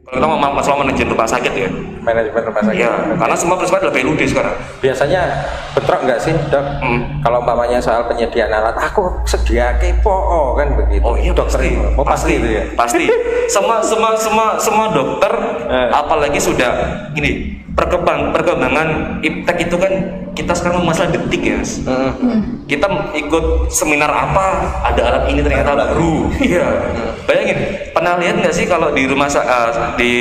Kalau kita mau masalah manajemen rumah sakit ya. Manajemen rumah sakit. Iya, karena semua perusahaan lebih ludes sekarang. Biasanya bentrok nggak sih, Dok? Kalau umpamanya soal penyediaan alat, aku sedia kepo kan begitu. Oh iya, dokter pasti. itu. Oh pasti itu ya. Pasti. Semua dokter apalagi sudah gini, perkembangan iptek itu kan kita sekarang masalah detik ya, Mas. Kita ikut seminar apa, ada alat ini ternyata baru. Iya. Bayangin, pernah lihat nggak sih kalau di di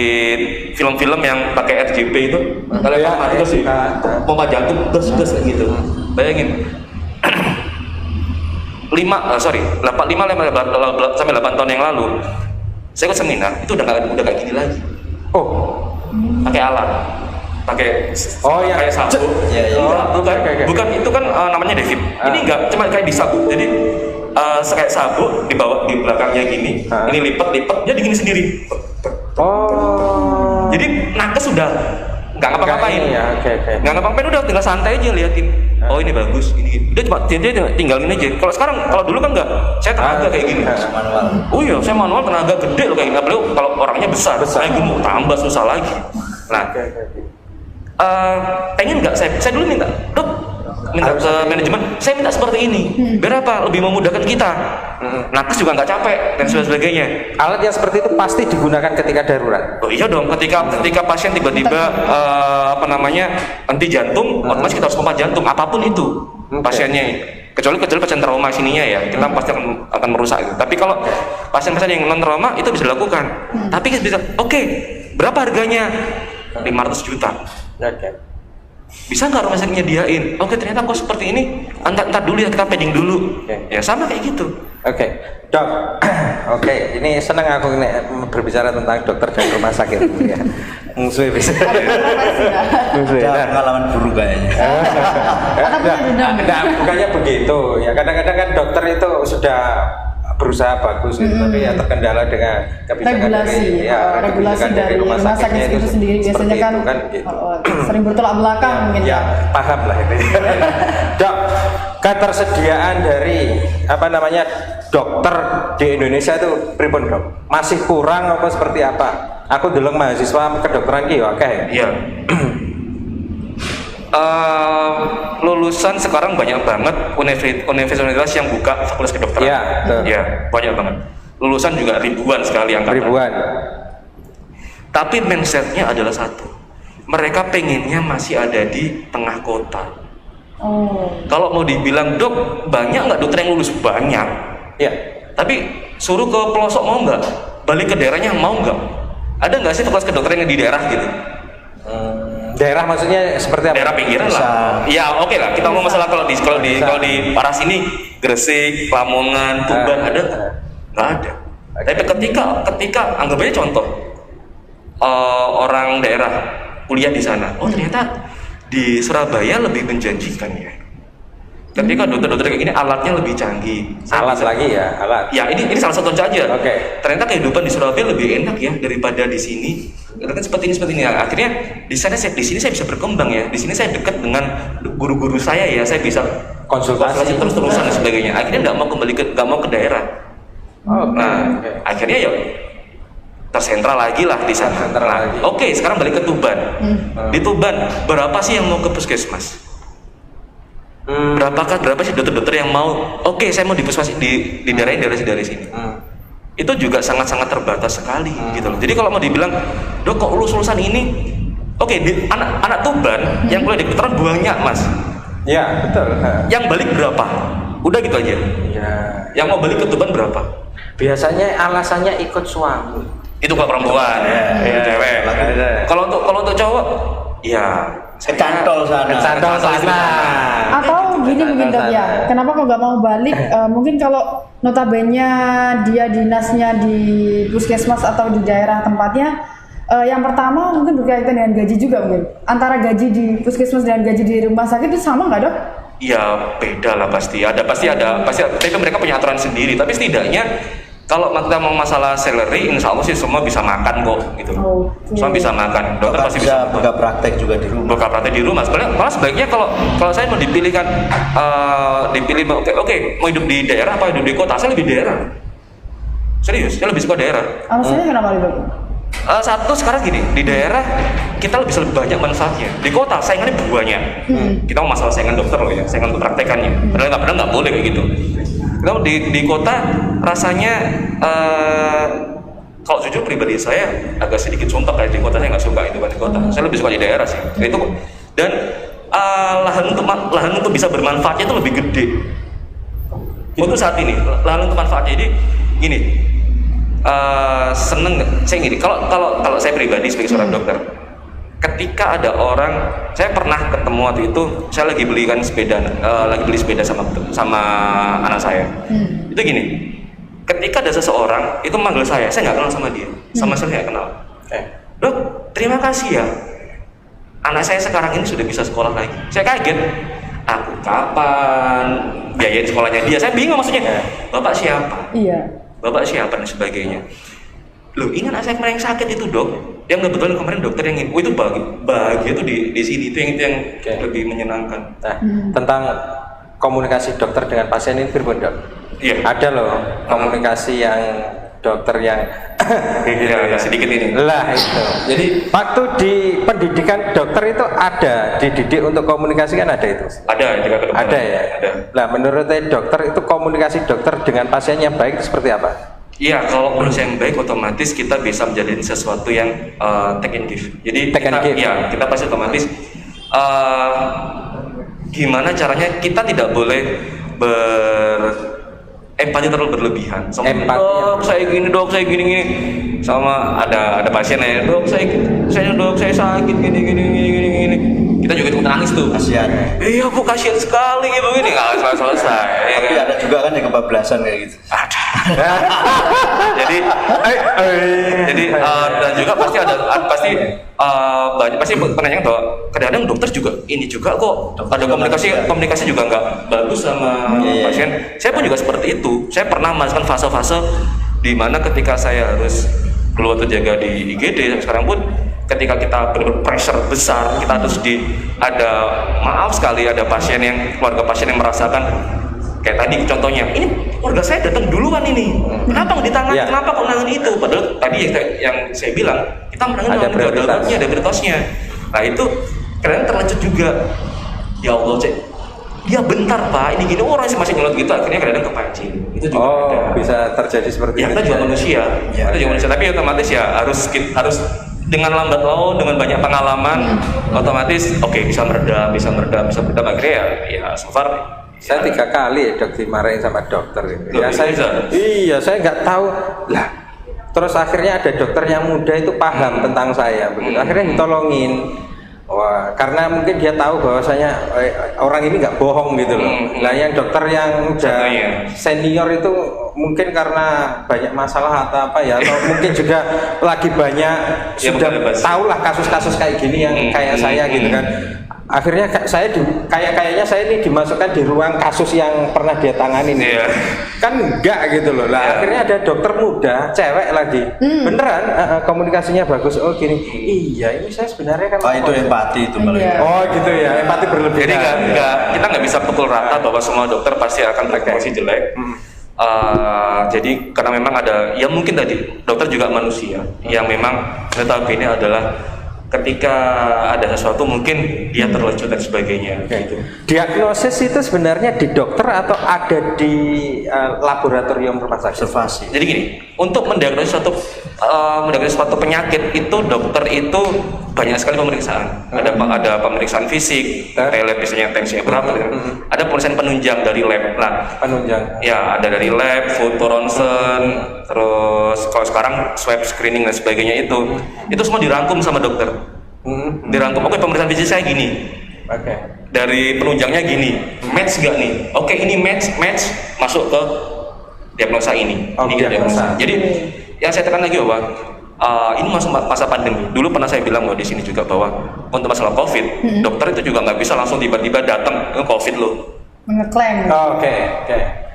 film-film yang pakai RGB itu, kalau mati terus pompa jantung terus kayak gitu. Bayangin. 5 sampai 8 tahun yang lalu saya ikut seminar itu udah kayak gini lagi. Pakai alat, pakai kayak sabuk. Bukan itu kan namanya Devip. Ini enggak cuma kayak disabuk. Jadi kayak sabuk dibawa di belakangnya gini, ini lipat dia gini sendiri. Jadi nakes sudah nggak ngapa-ngapain. Nggak ngapa-ngapain, udah tinggal santai aja liatin. Oh ini bagus, ini udah cuma dia tinggalin aja. Kalau dulu kan nggak, saya tenaga kayak gini. Manual. Oh iya, saya manual tenaga gede loh kayak gini. Apalagi kalau orangnya besar. Saya mau tambah susah lagi. Nah, pengen nggak saya dulu minta, Dok, minta ke manajemen, saya minta seperti ini. Biar apa? Lebih memudahkan kita. Nakes juga nggak capek dan sebagainya. Alat yang seperti itu pasti digunakan ketika darurat. Oh iya dong, ketika pasien tiba-tiba henti jantung, otomatis kita harus pompa jantung apapun itu pasiennya. Kecuali pasien trauma sininya ya, kita pasti akan merusak itu. Tapi kalau pasien-pasien yang non trauma itu bisa dilakukan. Tapi bisa, oke, berapa harganya? 500 juta. Bisa nggak rumah sakit nyediain? Oke, ternyata kok seperti ini. Entar dulu ya, kita pending dulu. Ya sama kayak gitu. Dok. Ini senang aku berbicara tentang dokter dan rumah sakit ya. Musuh bisa. Pengalaman buruk kayaknya. Bukannya begitu ya. Kadang-kadang kan dokter itu sudah berusaha bagus gitu, tapi ya terkendala dengan kebijakan regulasi dari rumah sakit itu sendiri biasanya kan gitu. Sering bertolak belakang mungkin ya. Paham lah ini. Dok, ketersediaan dari dokter di Indonesia itu pripun, Dok? Masih kurang apa seperti apa? Aku dulu mahasiswa kedokteran ki oke. Iya. Lulusan sekarang banyak banget universitas yang buka fakultas kedokteran. Iya, banyak banget. Lulusan juga ribuan sekali angkatan. Ribuan. Tapi mindsetnya adalah satu. Mereka pengennya masih ada di tengah kota. Kalau mau dibilang, Dok, banyak nggak dokter yang lulus? Banyak. Ya. Tapi suruh ke pelosok mau nggak? Balik ke daerahnya mau nggak? Ada nggak sih fakultas kedokteran yang di daerah gitu? Daerah maksudnya seperti apa? Daerah pinggiran lah. Ya oke lah. Kita ngomong masalah kalau di arah sini Gresik, Lamongan, Tuban ada nggak ada. Tapi ketika anggap aja contoh orang daerah kuliah di sana. Oh ternyata di Surabaya lebih menjanjikan ya. Ketika dokter-dokter kayak gini alatnya lebih canggih. Alat. Ya ini salah satu contoh aja. Oke. Ternyata kehidupan di Surabaya lebih enak ya daripada di sini. Kan seperti ini. Akhirnya di sini saya bisa berkembang ya. Di sini saya dekat dengan guru-guru saya ya. Saya bisa konsultasi terus-terusan dan sebagainya. Akhirnya nggak mau ke daerah. Akhirnya ya tersentral lagi lah di sana. Oke, sekarang balik ke Tuban. Di Tuban berapa sih yang mau ke puskesmas? Berapa sih dokter-dokter yang mau? Oke, saya mau di puskesmas di daerah dari sini. Itu juga sangat-sangat terbatas sekali gitu loh. Jadi kalau mau dibilang, Dok kok lulusan ini? Oke, anak Tuban yang kuliah di kedokteran banyak, Mas. Ya, betul. Yang balik berapa? Udah gitu aja. Ya. Yang mau balik ke Tuban berapa? Biasanya alasannya ikut suami. Itu kalau perempuan, cewek. Kalau untuk cowok, ya kecantol sana. Atau gini mungkin Dok ya, kenapa kok nggak mau balik? Mungkin kalau notabene dia dinasnya di puskesmas atau di daerah tempatnya, yang pertama mungkin berkaitan dengan gaji juga mungkin. Antara gaji di puskesmas dan gaji di rumah sakit itu sama nggak Dok? Ya beda lah pasti ada. Tapi mereka punya aturan sendiri. Tapi setidaknya kalau kita mau masalah salary, insya Allah sih semua bisa makan kok gitu. Semua bisa makan. Dokter pasti bisa buka praktek juga di rumah. Buka praktek di rumah. Malah sebaiknya kalau saya mau dipilihkan, oke, mau hidup di daerah apa hidup di kota? Saya lebih daerah. Serius, saya lebih suka daerah. Alasannya kenapa Dok? Satu sekarang gini, di daerah kita bisa lebih banyak manfaatnya. Di kota saingannya banyak. Kita mau masalah saingan dokter loh ya, saingan untuk praktekannya. Padahal nggak boleh kayak gitu. Kita di kota rasanya kalau jujur pribadi saya agak sedikit sumpah kayak di kota, saya nggak suka itu kan di kota. Saya lebih suka di daerah sih. Itu dan lahan untuk bisa bermanfaatnya itu lebih gede. Untuk saat ini lahan untuk manfaatnya. Jadi gini. Seneng nggak? Saya gini, kalau saya pribadi sebagai seorang dokter, ketika ada orang, saya pernah ketemu waktu itu, saya lagi beli sepeda sama anak saya. Itu gini, ketika ada seseorang itu manggil saya nggak kenal sama dia, sama sekali nggak kenal. Dok, terima kasih ya, anak saya sekarang ini sudah bisa sekolah lagi. Saya kaget, aku kapan biayain sekolahnya dia? Saya bingung maksudnya. Bapak siapa? Iya. Bapak siapa dan sebagainya. Loh, ini anak saya kemarin yang sakit itu, Dok. Yang kebetulan kemarin dokter yang itu bahagia tuh di sini, itu yang lebih menyenangkan. Nah, tentang komunikasi dokter dengan pasien ini Firman, Dok. Iya. Ada loh komunikasi yang dokter yang sedikit ini. Lah itu. Jadi waktu di pendidikan dokter itu ada dididik untuk komunikasi kan ada itu. Ada ya. Ada. Nah, menurut dokter itu komunikasi dokter dengan pasien yang baik itu seperti apa? Iya, kalau komunikasi yang baik otomatis kita bisa menjalin sesuatu yang take and give. Jadi kita pasti otomatis gimana caranya kita tidak boleh empati terlalu berlebihan. Sama dok, saya gini. Sama ada pasien ya, dok, saya sakit gini. Kita juga ikut nangis tuh. Kasihan. Iya, Bu, kasihan sekali gitu gini. Nggak selesai. Tapi ada juga kan yang kebablasan kayak gitu. Ada. jadi dan juga pasti pasti penanya bahwa kadang-kadang dokter juga ini juga kok ada komunikasi juga nggak bagus sama pasien. Saya pun juga seperti itu. Saya pernah merasakan fase-fase di mana ketika saya harus keluar terjaga di IGD sekarang pun ketika kita pressure besar, kita harus ada pasien keluarga pasien yang merasakan kayak tadi contohnya, ini keluarga saya datang duluan ini, kenapa nggak ditangani, kenapa kok nangani itu, padahal tadi yang saya bilang kita menangani ada prioritasnya. Nah itu kadang terlanjut juga, ya Allah cek, ya bentar Pak, ini gini orang masih nyolot gitu, akhirnya kadang kepancing. Itu juga ada. Bisa terjadi seperti itu. Kita juga manusia, tapi otomatis ya harus dengan lambat laun, dengan banyak pengalaman, otomatis bisa meredam, akhirnya ya so far. Saya 3 kali ya dok dimarahin sama dokter ini. Loh, saya nggak tahu lah. Terus akhirnya ada dokter yang muda itu paham tentang saya, begitu. Akhirnya ditolongin. Wah, karena mungkin dia tahu bahwasanya orang ini nggak bohong gitu loh. Nah, yang dokter yang udah senior itu mungkin karena banyak masalah atau apa ya, atau mungkin juga lagi banyak sudah tahu lah kasus-kasus kayak gini yang kayak saya gitu kan. Akhirnya kayaknya saya ini dimasukkan di ruang kasus yang pernah dia tangani nih. Kan enggak gitu loh. Lah akhirnya ada dokter muda, cewek lagi. Beneran komunikasinya bagus. Oh gini. Iya, ini saya sebenarnya kan itu empati itu Oh gitu ya, empati berlebihan. Jadi kita nggak bisa pukul rata bahwa semua dokter pasti akan berkomunikasi jelek. Jadi karena memang ada, ya mungkin tadi dokter juga manusia yang memang notabene adalah ketika ada sesuatu mungkin dia terlecut dan sebagainya. Gitu. Diagnosis itu sebenarnya di dokter atau ada di laboratorium rumah sakit? Observasi. Jadi gini, untuk mendiagnosis suatu penyakit itu dokter itu banyak sekali pemeriksaan. Ada pemeriksaan fisik, lab biasanya tensinya berapa. Ada pemeriksaan penunjang dari lab. Nah, penunjang. Ya, ada dari lab, foto ronsen, terus kalau sekarang swab screening dan sebagainya itu semua dirangkum sama dokter. Dirangkum, oke pemeriksaan fisik saya gini. Dari penunjangnya gini, match gak nih? Oke, ini match masuk ke diagnosa ini. Diagnosa. Jadi yang saya tekan lagi bahwa ini masa pandemi. Dulu pernah saya bilang bahwa di sini juga bahwa untuk masalah COVID, dokter itu juga nggak bisa langsung tiba-tiba datang ke COVID loh. Mengeklaim. Oke.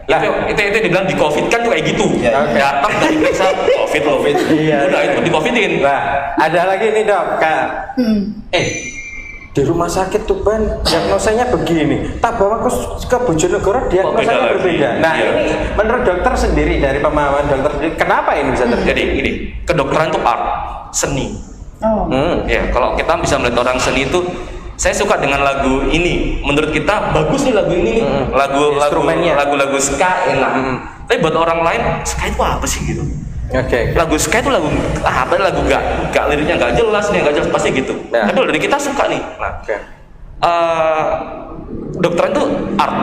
Lah, itu dibilang di COVID kan kayak gitu. Datang dari periksa COVID loh. Udah itu di COVID-in. Nah, ada lagi nih dok, Kak. di rumah sakit Tuban diagnosanya begini, tak bawa ke Bojonegoro diagnosanya lagi. berbeda. Nah Iya. ini menurut dokter sendiri, dari pemahaman dokter sendiri, kenapa ini bisa terjadi? Jadi ini kedokteran itu art, seni. Oh. Ya, kalau kita bisa melihat orang seni itu, saya suka dengan lagu ini. Menurut kita bagus nih lagu ini, nih. Instrumennya. lagu ska enak. Tapi buat orang lain, ska itu apa sih gitu? Oke. Lagu ska itu lagu apa? Lagu gak liriknya nggak jelas nih, nggak jelas pasti gitu. Nah. Tapi kalau dari kita suka nih. Nah, Oke. dokteran itu art.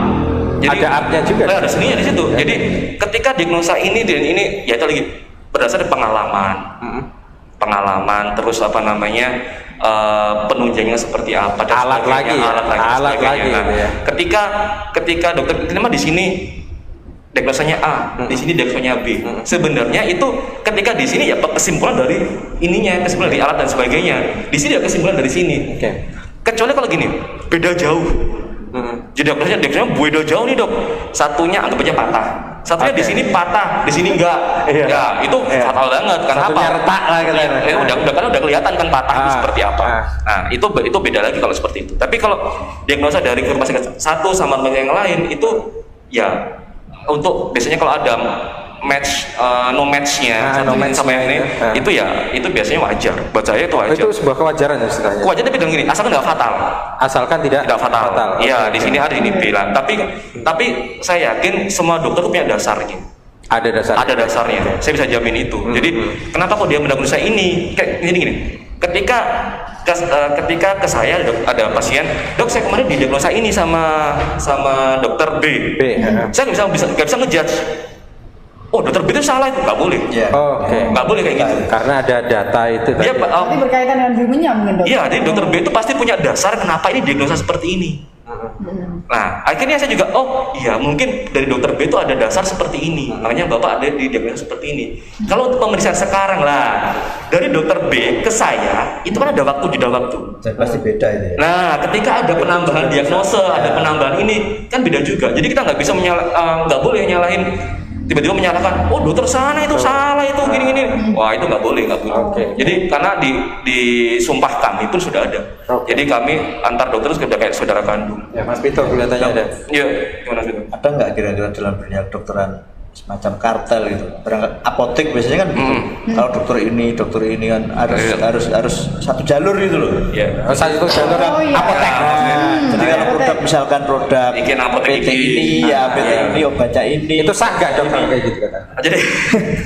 Ada artnya juga. Ada seninya di situ. Jadi ketika diagnosa ini dan ini, ya itu lagi berdasar dari pengalaman. Pengalaman, terus apa namanya, penunjangnya seperti apa dan Alat sebagainya, lagi. Alat sebagainya. lagi Nah, gitu ya. ketika dokter ini mah di sini diagnosanya A, di sini diagnosanya B. Sebenarnya itu ketika di sini ya kesimpulan dari ininya, kesimpulan dari alat dan sebagainya. Di sini ya kesimpulan dari sini. Oke. Kecuali kalau gini, beda jauh. Jadi diagnosanya beda jauh nih dok. Satunya anggap aja patah. Satunya di sini patah, di sini enggak. Iya. Ya itu Iya. fatal banget. Karena Satunya apa? retak lah katanya. Udah kelihatan kan patah itu seperti apa. Ah. Nah itu beda lagi kalau seperti itu. Tapi kalau diagnosa dari rumah sakit satu sama rumah sakit yang lain itu ya untuk biasanya kalau ada no matchnya no satu ini match sama yang ini ya. itu biasanya wajar. Buat saya itu wajar. Itu sebuah kewajaran ya istilahnya. Wajar tapi bilang gini, asalkan nggak fatal. Asalkan tidak Fatal. Iya, Oke. di sini ada, di sini bilang. Tapi saya yakin semua dokter punya dasarnya. Ada dasar. Ada dasarnya. Saya bisa jamin itu. Jadi kenapa kok dia mendiagnosa ini? Kayak gini. Ketika ke saya ada pasien, dok saya kemarin didiagnosa ini sama dokter B. Saya nggak bisa ngejudge. Oh dokter B itu salah, itu nggak boleh. Iya. Oke. Nggak boleh kayak gitu. Karena ada data itu Dia tadi. Nanti berkaitan dengan humannya mungkin dok. Iya, jadi dokter B itu pasti punya dasar kenapa ini diagnosa seperti ini. Nah, akhirnya saya juga, oh iya mungkin dari dokter B itu ada dasar seperti ini. Makanya Bapak ada di diagnosa seperti ini. Kalau untuk pemeriksaan sekarang lah, dari dokter B ke saya, itu kan ada waktu, jeda waktu. Dan pasti beda itu ya. Nah, ketika ada penambahan diagnosa, ada penambahan ini, kan beda juga. Jadi kita nggak bisa nggak boleh nyalahin, tiba-tiba menyalahkan, oh dokter sana itu salah itu gini-gini. Wah itu nggak boleh. Oke. Jadi karena di sumpah kami pun sudah ada. Oke. Jadi kami antar dokter sudah kayak saudara kandung. Ya Mas Pito kelihatannya ada. Iya, gimana gitu? Ada nggak kira-kira dalam dunia kedokteran semacam kartel gitu? Berangkat apotek biasanya kan gitu. Kalau dokter ini kan harus satu jalur gitu loh. Iya. Oh, satu jalur Oh, iya. apotek. Jadi kalau produk misalkan produk Bikin apotek PT ini. ini ya PT Iya. ini obatnya ini. Itu sah nggak dok kalau kayak gitu kata? Jadi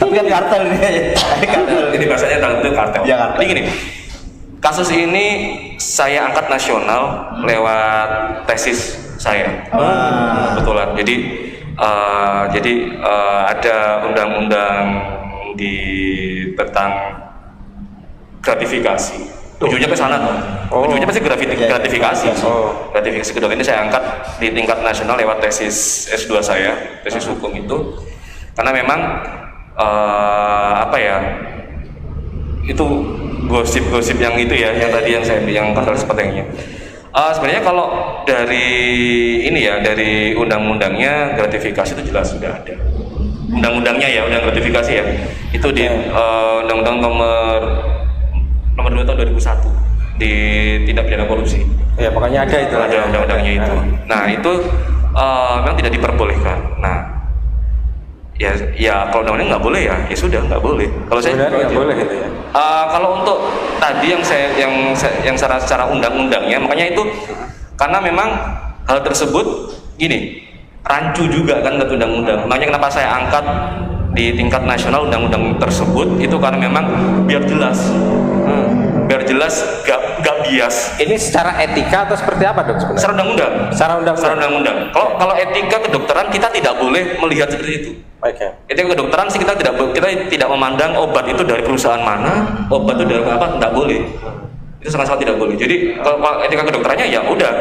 Tapi kan kartel ini ya. Kartel. ini bahasanya dalam itu kartel. Iya, kartel. Jadi gini, kasus ini saya angkat nasional lewat tesis saya. Kebetulan. Jadi ada undang-undang tentang gratifikasi. Ujungnya ke sana tuh. Ujungnya pasti gratifikasi. Gratifikasi kedokteran ini saya angkat di tingkat nasional lewat tesis S2 saya, tesis hukum itu. Karena memang itu gosip-gosip yang itu ya, yang tadi yang kontrol sepertinya. Sebenarnya kalau dari ini ya, dari undang-undangnya gratifikasi itu jelas sudah ada. Undang-undangnya ya, undang gratifikasi ya. Itu di Undang-Undang nomor 2 tahun 2001 di tindak pidana korupsi. Ya pokoknya ada itu. Ada undang-undangnya itu. Nah, itu memang tidak diperbolehkan. Nah, ya kalau undang-undang nggak boleh ya sudah nggak boleh. Kalau saya Sebenarnya nggak boleh gitu ya. kalau untuk tadi yang secara undang-undangnya, makanya itu karena memang hal tersebut gini rancu juga kan ke undang-undang. Makanya kenapa saya angkat di tingkat nasional undang-undang tersebut itu karena memang biar jelas gak bias. Ini secara etika atau seperti apa dok sebenarnya? Secara undang-undang. Secara undang-undang. Kalau etika kedokteran kita tidak boleh melihat seperti itu. Oke. Etika kedokteran sih kita tidak memandang obat itu dari perusahaan mana, obat itu dari apa, tidak boleh. Itu sangat tidak boleh. Jadi kalau etika kedokterannya ya udah,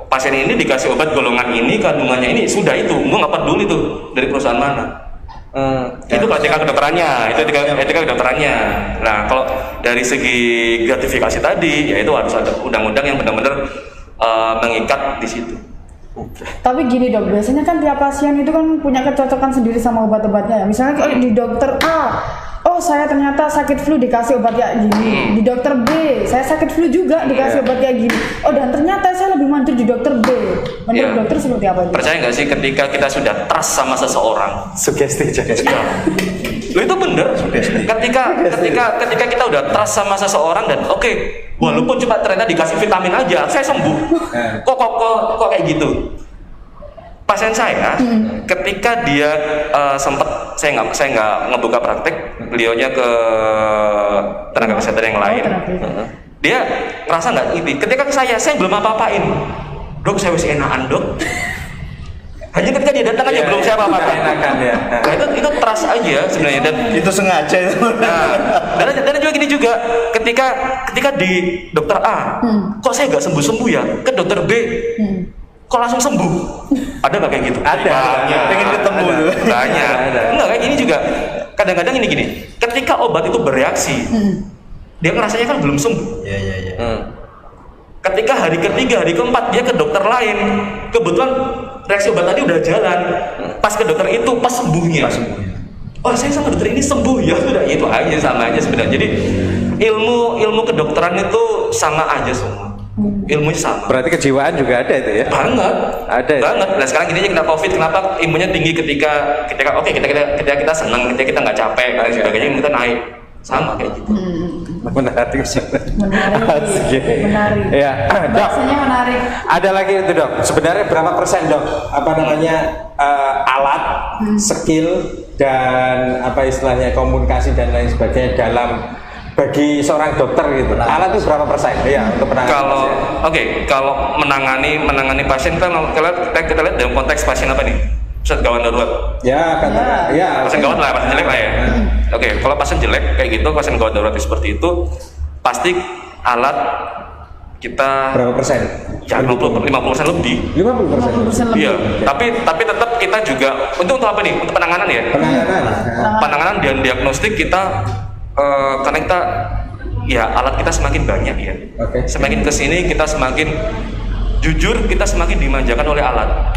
pasien ini dikasih obat golongan ini, kandungannya ini, sudah itu, gue nggak peduli tuh dari perusahaan mana. Itu etika kedokterannya, itu etika kedokterannya. Nah kalau dari segi gratifikasi tadi, ya itu harus ada undang-undang yang benar-benar mengikat di situ. Tapi gini dok, biasanya kan tiap pasien itu kan punya kecocokan sendiri sama obat-obatnya ya. Misalnya kalau di dokter A oh saya ternyata sakit flu dikasih obat kayak gini. Di dokter B, saya sakit flu juga dikasih obat kayak gini. Oh dan ternyata saya lebih manjur di dokter B. Menurut dokter seperti apa? Percaya nggak sih ketika kita sudah trust sama seseorang? Sugesti jadi. Lo itu bener. Ketika kita udah trust sama seseorang dan oke, walaupun cuma ternyata dikasih vitamin aja, saya sembuh. Kok kayak gitu? Pasien saya, ketika dia sempat saya nggak ngebuka praktek, beliaunya ke tenaga kesehatan yang lain, dia ngerasa nggak ini. Ketika ke saya belum apa-apain, dok saya wis enakan dok. Hanya ketika dia datang aja belum saya apa-apain. Nah itu trust aja sebenarnya dan Itu sengaja itu. dan juga gini juga, ketika di dokter A, kok saya nggak sembuh ya, ke dokter B. Kok langsung sembuh? Ada nggak kayak gitu? Ada. Pengen ketemu tuh. Banyak. Enggak kayak gini juga. Kadang-kadang ini gini. Ketika obat itu bereaksi, dia ngerasanya kan belum sembuh. Iya. Ketika hari ketiga, hari keempat dia ke dokter lain, kebetulan reaksi obat tadi udah jalan. Pas ke dokter itu, pas sembuhnya. Oh saya sama dokter ini sembuh ya sudah itu aja sama aja sebenarnya. Jadi ilmu kedokteran itu sama aja semua. Ilmunya sama. Berarti kejiwaan juga ada itu ya? Banget. Ada. Banget. Nah sekarang gini aja kita COVID, kenapa imunnya tinggi ketika kita senang, ketika kita nggak capek dan sebagainya, imun kita naik. Sama kayak gitu. Menarik. Menarik. Ya, dok. Bahasanya menarik. Ada lagi itu dok. Sebenarnya berapa persen dok? Apa namanya alat, skill dan apa istilahnya komunikasi dan lain sebagainya dalam bagi seorang dokter gitu. Alat itu berapa persen? Ya untuk penanganan. Kalau menangani pasien kita lihat dalam konteks pasien apa nih? Pasien gawat darurat. Ya katakan. Ya. Pasien gawat lah, pasien jelek lah ya. Kalau pasien jelek kayak gitu, pasien gawat darurat seperti itu, pasti alat kita Berapa persen? Ya 50% lebih. 50%. Iya. Tapi tetap kita juga untuk apa nih? Untuk penanganan ya. Penanganan dan diagnostik kita karena kita ya alat kita semakin banyak ya. Semakin kesini kita semakin jujur, kita semakin dimanjakan oleh alat.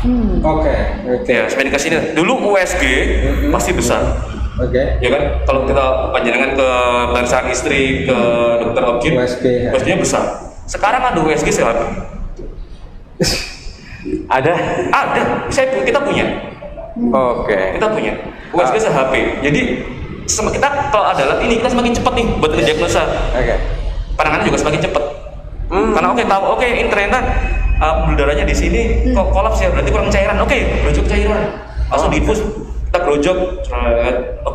Ya, semakin kesini. Dulu USG pasti besar. Ya kan, kalau kita panjangan ke pemeriksaan istri ke dokter objek, USG-nya besar. Sekarang ada USG siapa? Ada. Kita punya. Kita punya USG se-HP. Jadi kita kalau ada alat ini kita semakin cepat nih buat mendiagnosa. Penanganan juga semakin cepat. Karena tahu ini ternyata pembuluh darahnya di sini kok kolaps ya, berarti kurang cairan. Grojok cairan. Langsung diinfus, kita grojok,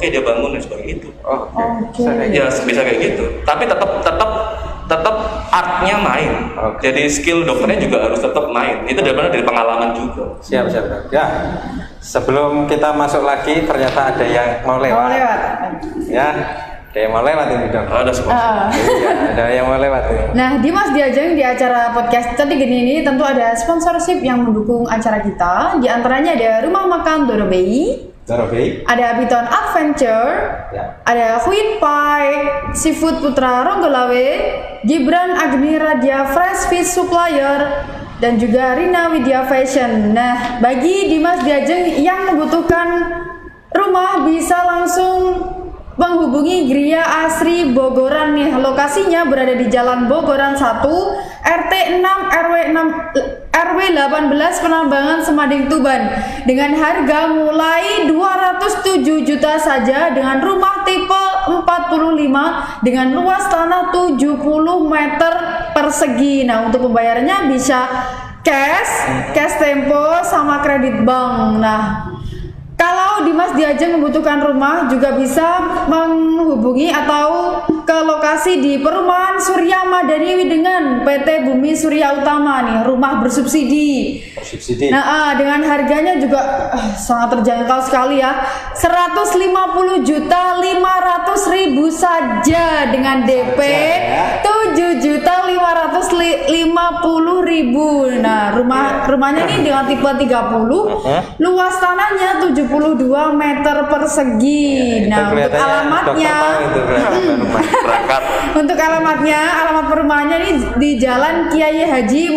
dia bangun dan sebagainya itu. Ya bisa kayak gitu. Tapi tetap artnya main. Jadi skill dokternya juga harus tetap main. Itu dari pengalaman juga. Siap. Ya. Sebelum kita masuk lagi, ternyata ada yang mau lewat. Ya. Ada yang mau lewat ini dok. Ada sponsor. Iya, ada yang mau lewat ini. Nah, Dimas Diajeng di acara podcast tadi gini ini tentu ada sponsorship yang mendukung acara kita. Di antaranya ada Rumah Makan Dorobei, ada Abiton Adventure, ada Huit Pie, Seafood Putra Ronggolawe, Gibran Agni Radia Fresh Fish Supplier, dan juga Rina Widya Fashion. Nah, bagi Dimas Diajeng yang membutuhkan rumah bisa langsung menghubungi Gria Asri Bogoran nih. Lokasinya berada di Jalan Bogoran 1, RT 6 RW 18 Penambangan Semading Tuban. Dengan harga mulai 207 juta saja dengan rumah tipe 45 dengan luas tanah 70 meter persegi. Nah, untuk pembayarannya bisa cash tempo sama kredit bank. Nah, kalau Dimas Diajeng membutuhkan rumah juga bisa menghubungi atau ke lokasi di Perumahan Surya Madani Widengan PT Bumi Surya Utama nih, rumah bersubsidi. Nah, dengan harganya juga sangat terjangkau sekali ya. 150.500.000 saja dengan DP 7.550.000. Nah, rumahnya ini dengan tipe 30, luas tanahnya 72 meter persegi. Nah, untuk alamatnya alamat perumahannya ini di Jalan Kiai Haji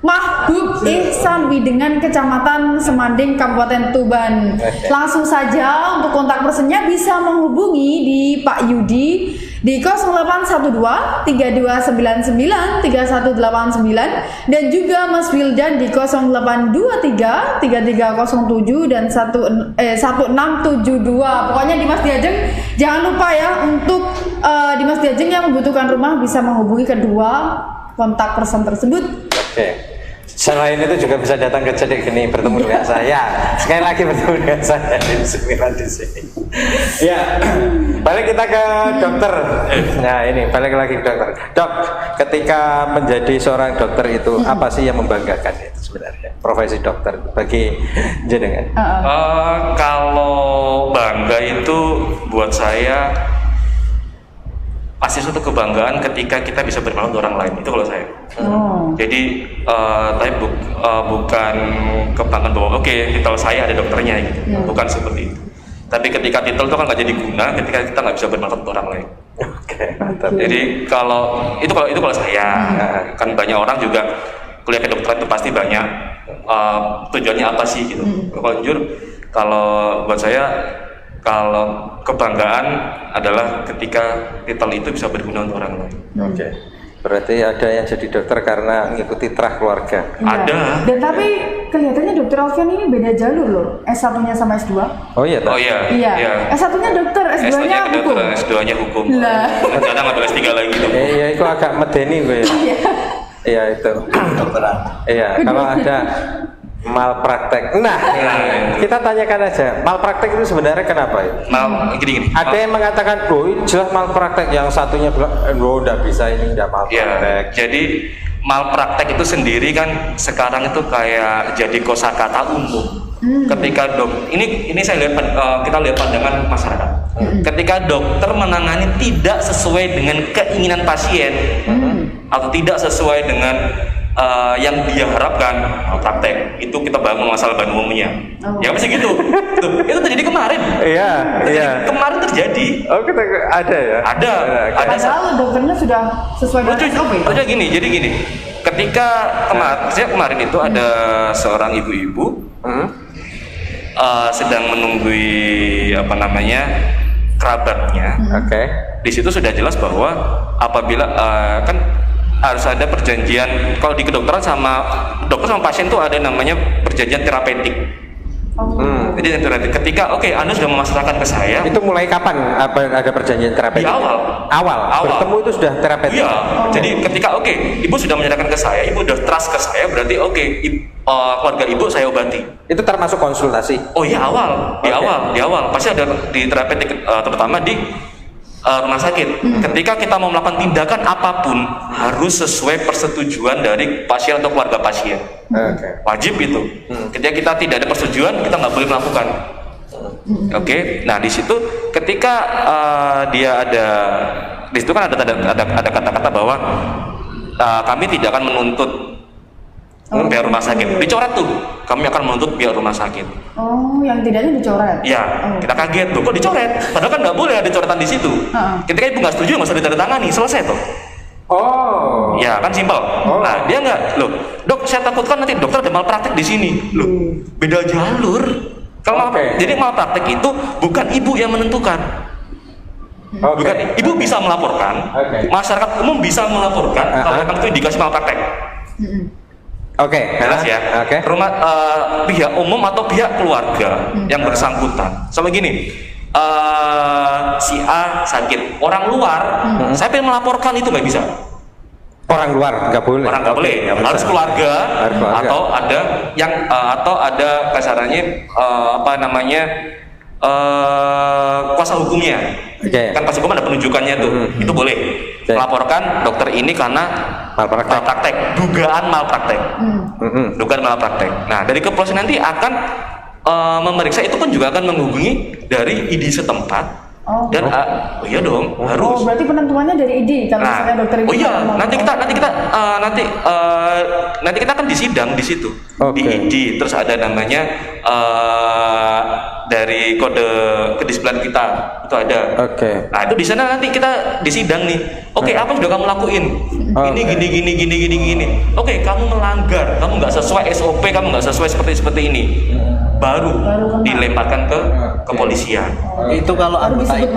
Mahbub Ihsan Widengan, Kecamatan Semanding, Kabupaten Tuban. Langsung saja untuk kontak personnya bisa menghubungi di Pak Yudi di 0812 3299 3189 dan juga Mas Wildan di 0823 3307 dan 1672. Pokoknya Dimas Diajeng jangan lupa ya untuk Dimas Diajeng yang membutuhkan rumah bisa menghubungi kedua kontak person tersebut. Oke. Selain itu juga bisa datang ke Cedek Geni bertemu dengan saya. Sekali lagi bertemu dengan saya di sini. Ya, balik kita ke dokter. Nah ini balik lagi ke dokter. Dok, ketika menjadi seorang dokter itu apa sih yang membanggakan itu sebenarnya? Profesi dokter bagi jenengan? Kalau bangga itu buat saya pasti suatu kebanggaan ketika kita bisa bermanfaat untuk orang lain, itu kalau saya. Jadi tapi bukan kebanggaan bahwa oke, titel saya ada dokternya gitu, bukan seperti itu. Tapi ketika titel itu kan nggak jadi guna ketika kita nggak bisa bermanfaat untuk orang lain. Oke, mantap. Jadi kalau saya, kan banyak orang juga kuliah kedokteran itu pasti banyak tujuannya apa sih gitu. Kalau jujur, kalau buat saya, kalau kebanggaan adalah ketika titel itu bisa berguna untuk orang lain. Oke. Berarti ada yang jadi dokter karena mengikuti terah keluarga. Ada. Dan tapi kelihatannya Dokter Alfian ini beda jalur loh. S1-nya sama S2. Oh iya. Oh iya. Iya. S1-nya dokter, S2-nya hukum. S2-nya hukum. Lah. Kadang ngambil S3 lagi gitu. Iya, itu agak medeni gue. Iya itu. Dokteran. Iya, kalau ada malpraktek. Nah, kita tanyakan aja, malpraktek itu sebenarnya kenapa ya? Gini. Ada yang mengatakan, oh ini jelas malpraktek, yang satunya bilang, oh enggak bisa, ini enggak malpraktek. Ya, jadi malpraktek itu sendiri kan sekarang itu kayak jadi kosakata umum. Ketika ini saya lihat, kita lihat pandangan masyarakat. Ketika dokter menangani tidak sesuai dengan keinginan pasien atau tidak sesuai dengan yang dia harapkan, praktek itu kita bangun masalah bahan umumnya. Ya pasti gitu. Tuh, itu terjadi kemarin. Iya. Kemarin terjadi. Oh, kita ada ya? Ada. Padahal dokternya sudah sesuai dengan SOP. Jadi gini. Ketika kemarin itu ada seorang ibu-ibu sedang menunggui kerabatnya. Oke. Di situ sudah jelas bahwa apabila kan harus ada perjanjian, kalau di kedokteran sama dokter sama pasien tuh ada namanya perjanjian terapeutik. Jadi ketika Anda sudah memasrahkan ke saya, itu mulai kapan ada perjanjian terapeutik? Di awal. Bertemu itu sudah terapeutik. Iya. Jadi ketika ibu sudah menyerahkan ke saya, ibu sudah trust ke saya, berarti keluarga ibu saya obati. Itu termasuk konsultasi? Oh iya, di awal pasti ada di terapeutik, terutama di rumah sakit. Ketika kita mau melakukan tindakan apapun harus sesuai persetujuan dari pasien atau keluarga pasien. Wajib itu. Ketika kita tidak ada persetujuan, kita nggak boleh melakukan. Oke. Nah di situ ketika di situ kan ada kata-kata bahwa kami tidak akan menuntut pihak rumah sakit. Dicoret tuh, kami akan menuntut pihak rumah sakit. Oh, yang tidaknya dicoret? Iya, kita kaget tuh, kok dicoret? Padahal kan nggak boleh ada coretan di situ. Ketika ibu nggak setuju, nggak usah ditandatangani, selesai tuh. Oh. Ya kan simpel. Nah dia nggak, loh, dok saya takutkan nanti dokter ada malpraktek di sini. Loh, beda jalur. Kalau jadi malpraktek itu bukan ibu yang menentukan. Bukan, ibu bisa melaporkan, masyarakat umum bisa melaporkan kalau itu indikasi malpraktek. Jelas ya. Pihak umum atau pihak keluarga yang bersangkutan. Sama gini, si A sakit, orang luar, saya pengen melaporkan itu nggak bisa. Orang luar nggak boleh. Orang nggak boleh. Harus keluarga. Atau ada ada kasarannya kuasa hukumnya. Kan kuasa hukum ada penunjukannya tuh. Itu boleh. Melaporkan dokter ini karena malpraktek, dugaan malpraktek. Dugaan malpraktek. Nah, dari kepolisian nanti akan memeriksa, itu pun juga akan menghubungi dari ID setempat Dan iya dong, harus. Oh, berarti penentuannya dari ID kalau misalnya dokter itu. Oh iya, ngomong. nanti kita kan disidang di situ. Di ID, terus ada namanya dari kode kedisiplinan kita itu ada. Nah, itu di sana nanti kita disidang nih. Apa yang sudah kamu lakuin? Gini. Kamu melanggar, kamu nggak sesuai SOP, kamu nggak sesuai seperti ini. Baru dilemparkan ke kepolisian. Itu kalau anggota ID.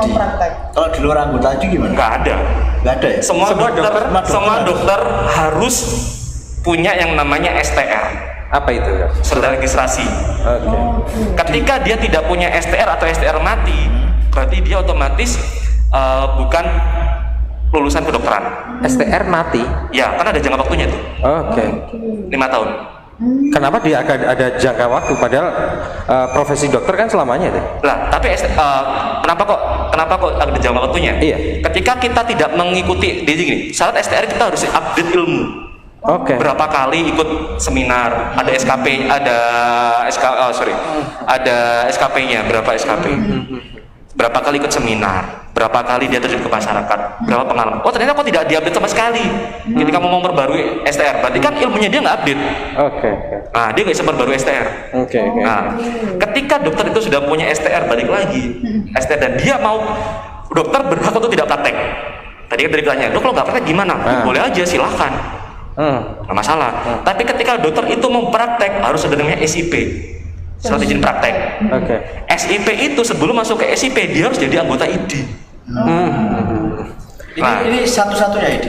Kalau di luar anggota ID gimana? Nggak ada. Nggak ada ya? Semua dokter harus punya yang namanya STR. Apa itu ya? Surat registrasi. Ketika dia tidak punya STR atau STR mati, berarti dia otomatis bukan lulusan kedokteran. STR mati? Ya, kan ada jangka waktunya tuh. 5 tahun. Kenapa dia ada jangka waktu padahal profesi dokter kan selamanya deh. Lah, tapi kenapa kok ada jangka waktunya? Iya. Ketika kita tidak mengikuti gini, syarat STR kita harus update ilmu. Berapa kali ikut seminar, ada SKP, ada SKP-nya, berapa SKP? Berapa kali ikut seminar, berapa kali dia terjun ke masyarakat, berapa pengalaman. Ternyata kok tidak diupdate sama sekali. Ketika mau memperbarui STR, berarti kan ilmunya dia nggak update. Nah, dia nggak bisa perbarui STR. Nah, ketika dokter itu sudah punya STR, balik lagi STR, dan dia mau, dokter berhak untuk tidak praktek. Tadi kan ditanya, dok kalau nggak praktek gimana? Boleh aja, silahkan. Nggak masalah. Tapi ketika dokter itu mau praktek, harus ada namanya SIP. Surat izin praktek. SIP itu sebelum masuk ke SIP dia harus jadi anggota ID. Ini satu-satunya ID.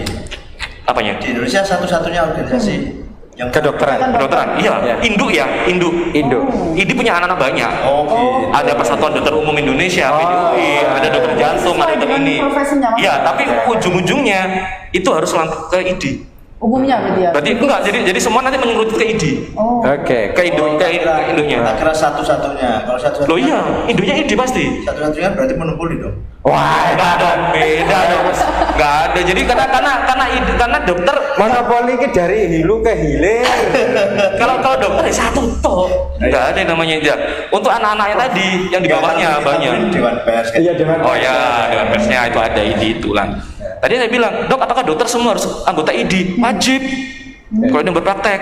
Apanya? Di Indonesia satu-satunya organisasi yang kedokteran. Iya. Induk. ID punya anak-anak banyak. Ada Persatuan Dokter Umum Indonesia, PDUI, ada dokter jantung, ada dokter ini. Iya, tapi ujung-ujungnya itu harus langkah ke ID. Umumnya berarti ya? Berarti enggak, jadi semua nanti menurut ke ID. Ke induknya. Kira satu-satunya. Kalau satu-satunya. Loh iya, induknya ID pasti. Satu-satunya berarti monopoli dong. Wah, beda dong. Enggak ada. Jadi karena dokter monopoli ini dari hilu ke hilir. Kalau dokter satu toh. Enggak ada yang namanya dia. Untuk anak-anaknya tadi yang di bawahnya banyak. Dewan pers. Iya, dewan. Oh ya, dewan persnya itu ada ID itu lah. Tadi saya bilang, dok, apakah dokter semua harus anggota ID? Wajib. Kalau ini berpraktek.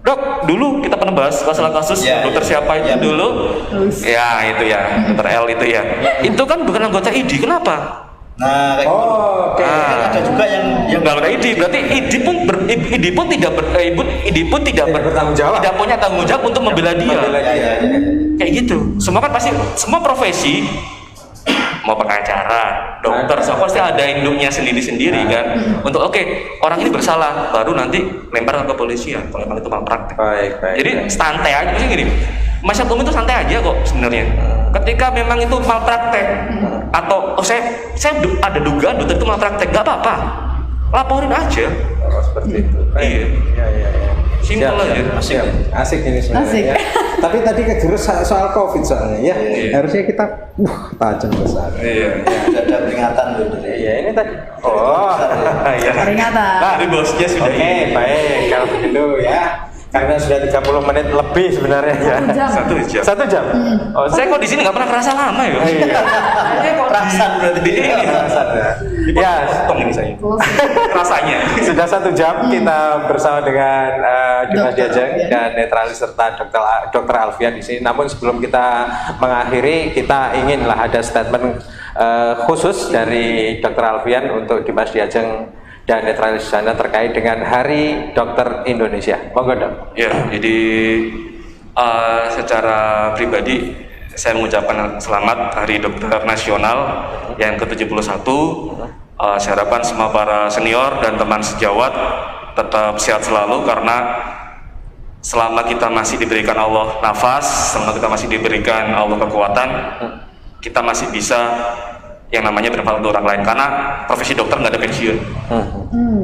Dok, dulu kita pernah bahas masalah kasus dokter siapa itu dulu? Ya, itu ya, dokter L itu ya. Itu kan bukan anggota ID, kenapa? Nah, kayak ada juga yang nggak anggota ID, berarti ID pun tidak bertanggung jawab. Tidak punya tanggung jawab untuk membela dia. Kayak gitu. Semua kan pasti, semua profesi, mau pengacara, dokter, semua pasti ada induknya sendiri-sendiri kan. Untuk orang ini bersalah, baru nanti lempar ke kepolisian kalau memang itu malpraktek. Jadi santai aja sih gini. Masyarakat umum itu santai aja kok sebenarnya. Ketika memang itu malpraktek atau saya ada dugaan dokter itu malpraktek, nggak apa-apa, laporin aja. Seperti itu. Iya. Simpel aja. Asik ini sebenarnya. Tapi tadi kegerus soal COVID soalnya ya. Harusnya kita tajam besar. Iya. Ada peringatan tuh. Iya, ini tadi. Iya. Peringatan. Nah, ini bosnya sudah ini. Baik. Kalau begitu ya. Karena sudah 30 menit lebih sebenarnya ya. 1 jam. Saya kok di sini nggak pernah kerasa lama ya. Saya kok Rasan berarti di ini. Ya, Potong ini saya. Rasanya. Sudah 1 jam kita bersama dengan Dimas Diajeng dan netralis serta Dr. Alfian di sini. Namun sebelum kita mengakhiri, kita inginlah ada statement khusus dari Dr. Alfian untuk Dimas Diajeng dan netralis sana terkait dengan Hari Dokter Indonesia. Monggo, Dok. Ya, jadi secara pribadi saya mengucapkan selamat Hari Dokter Nasional yang ke-71. Saya harapkan semua para senior dan teman sejawat tetap sehat selalu, karena selama kita masih diberikan Allah nafas, selama kita masih diberikan Allah kekuatan, kita masih bisa yang namanya bermanfaat untuk orang lain, karena profesi dokter nggak ada pensiun.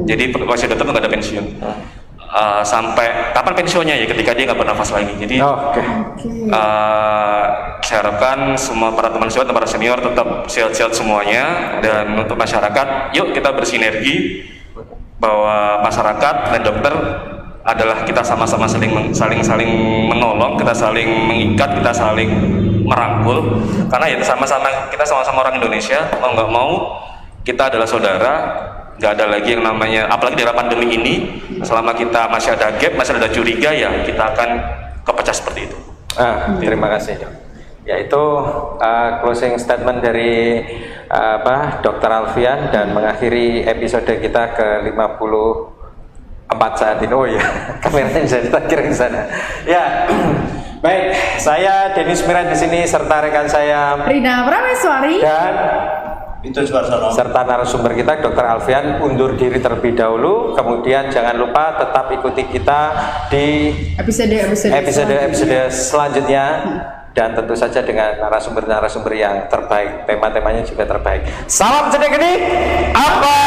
Jadi profesi dokter nggak ada pensiun. Sampai kapan pensiunnya ya? Ketika dia nggak bernafas lagi. Jadi saya harapkan semua para teman sejawat dan para senior tetap sehat-sehat semuanya. Dan untuk masyarakat, yuk kita bersinergi bahwa masyarakat dan dokter adalah kita sama-sama saling menolong, kita saling mengikat, kita saling merangkul, karena ya kita sama-sama orang Indonesia, mau nggak mau kita adalah saudara, nggak ada lagi yang namanya, apalagi di era pandemi ini, selama kita masih ada gap, masih ada curiga, ya kita akan kepecah seperti itu. Terima kasih dok. Yaitu closing statement dari Dr. Alfian dan mengakhiri episode kita ke 54 saat ini. Oh ya, kameranya jadi takir di sana. Ya, baik. Saya Dennis Miran di sini serta rekan saya Rina Prameswari dan Itu Suarsono. serta narasumber kita Dr. Alfian undur diri terlebih dahulu. Kemudian jangan lupa tetap ikuti kita di episode selanjutnya. Dan tentu saja dengan narasumber-narasumber yang terbaik, tema-temanya juga terbaik. Salam Cedek ini, apa?